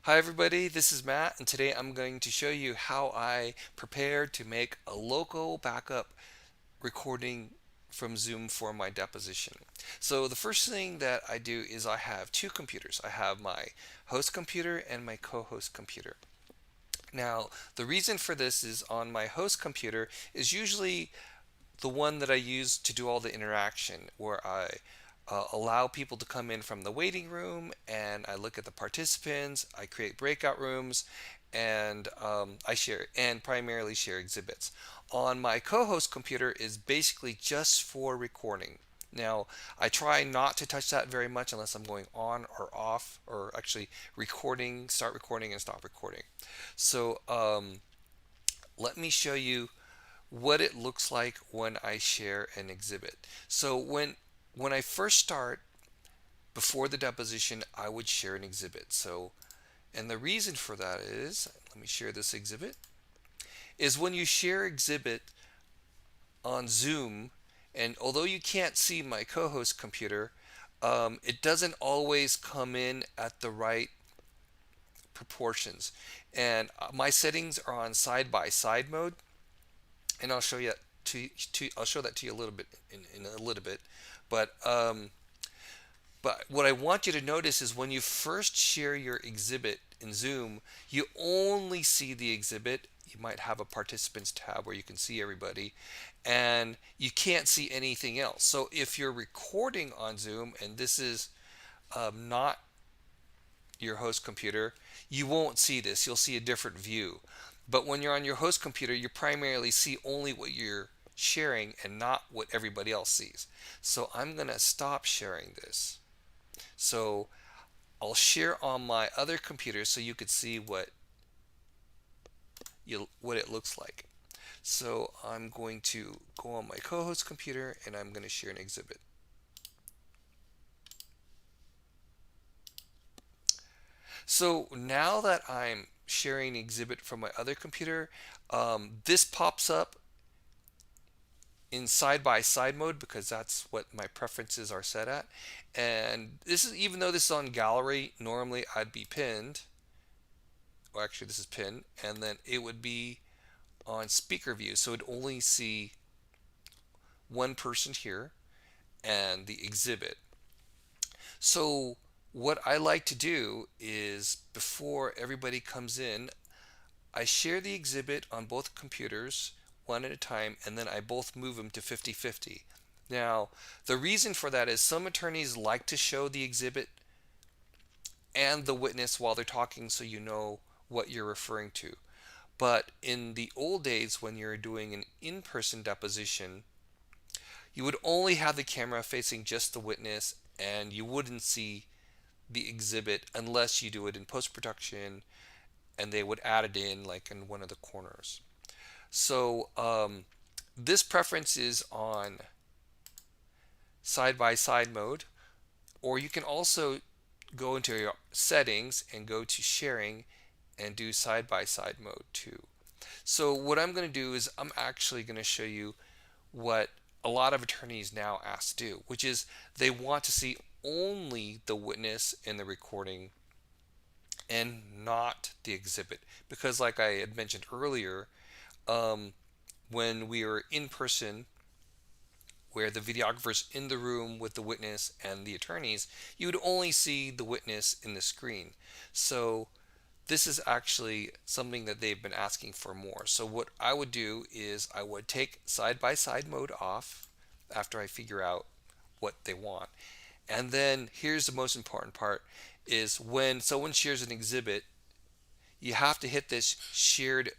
Hi everybody, this is Matt, and today I'm going to show you how I prepared to make a local backup recording from Zoom for my deposition. So the first thing that I do is I have two computers. I have my host computer and my co-host computer. Now, the reason for this is on my host computer is usually the one that I use to do all the interaction, where I allow people to come in from the waiting room and I look at the participants, I create breakout rooms, and I share and primarily share exhibits. On my co-host computer is basically just for recording. Now, I try not to touch that very much unless I'm going on or off, or actually recording, start recording and stop recording. So let me show you what it looks like when I share an exhibit. So when I first start, before the deposition, I would share an exhibit. So, and the reason for that is, let me share this exhibit, is when you share exhibit on Zoom, and although you can't see my co-host computer, it doesn't always come in at the right proportions. And my settings are on side by side mode, and I'll show you I'll show that to you a little bit in a little bit. But but what I want you to notice is when you first share your exhibit in Zoom, you only see the exhibit. You might have a participants tab where you can see everybody, and you can't see anything else. So if you're recording on Zoom and this is not your host computer, you won't see this. You'll see a different view. But when you're on your host computer, you primarily see only what you're sharing and not what everybody else sees. So I'm going to stop sharing this. So I'll share on my other computer so you could see what it looks like. So I'm going to go on my co-host computer and I'm going to share an exhibit. So now that I'm sharing an exhibit from my other computer, this pops up in side by side mode because that's what my preferences are set at. And this is, even though this is on gallery, normally I'd be pinned. Well, actually, this is pinned, and then it would be on speaker view, so it'd only see one person here and the exhibit. So what I like to do is before everybody comes in, I share the exhibit on both computers one at a time, and then I both move them to 50-50. Now, the reason for that is some attorneys like to show the exhibit and the witness while they're talking so you know what you're referring to. But in the old days, when you're doing an in-person deposition, you would only have the camera facing just the witness and you wouldn't see the exhibit unless you do it in post-production and they would add it in like in one of the corners. So this preference is on side-by-side mode, or you can also go into your settings and go to sharing and do side-by-side mode too. So what I'm going to do is I'm actually going to show you what a lot of attorneys now ask to do, which is they want to see only the witness in the recording and not the exhibit. Because like I had mentioned earlier, when we are in person, where the videographer's in the room with the witness and the attorneys, you would only see the witness in the screen. So this is actually something that they've been asking for more. So what I would do is I would take side-by-side mode off after I figure out what they want. And then here's the most important part is when someone shares an exhibit, you have to hit this shared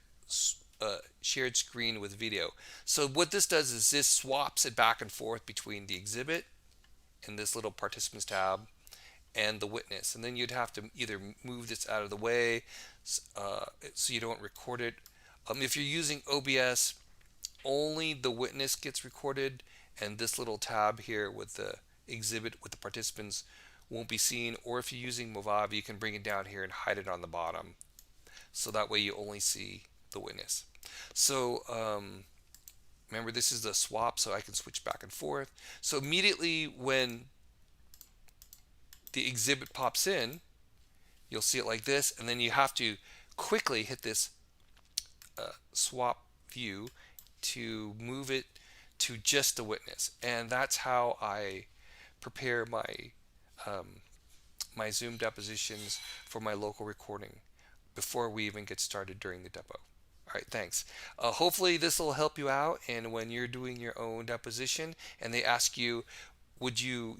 screen with video. So what this does is this swaps it back and forth between the exhibit and this little participants tab and the witness. And then you'd have to either move this out of the way so you don't record it. If you're using OBS, only the witness gets recorded, and this little tab here with the exhibit with the participants won't be seen. Or if you're using Movavi, you can bring it down here and hide it on the bottom. So that way you only see the witness. So remember, this is the swap, so I can switch back and forth. So immediately when the exhibit pops in, you'll see it like this, and then you have to quickly hit this swap view to move it to just the witness. And that's how I prepare um, my Zoom depositions for my local recording before we even get started during the depo. All right, thanks. Hopefully this will help you out. And when you're doing your own deposition and they ask you, would you,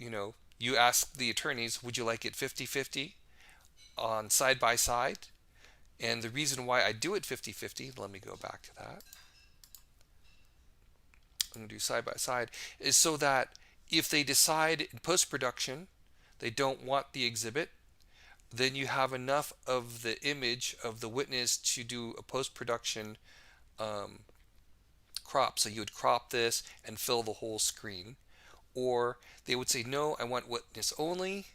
you ask the attorneys, would you like it 50-50 on side by side? And the reason why I do it 50-50, let me go back to that. I'm going to do side by side, is so that if they decide in post-production they don't want the exhibit, then you have enough of the image of the witness to do a post-production crop. So you would crop this and fill the whole screen. Or they would say, no, I want witness only.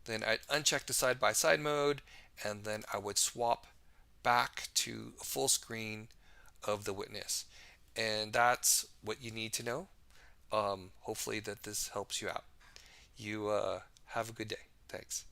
Then I'd uncheck the side-by-side mode, and then I would swap back to a full screen of the witness. And that's what you need to know. Hopefully that this helps you out. You have a good day. Thanks.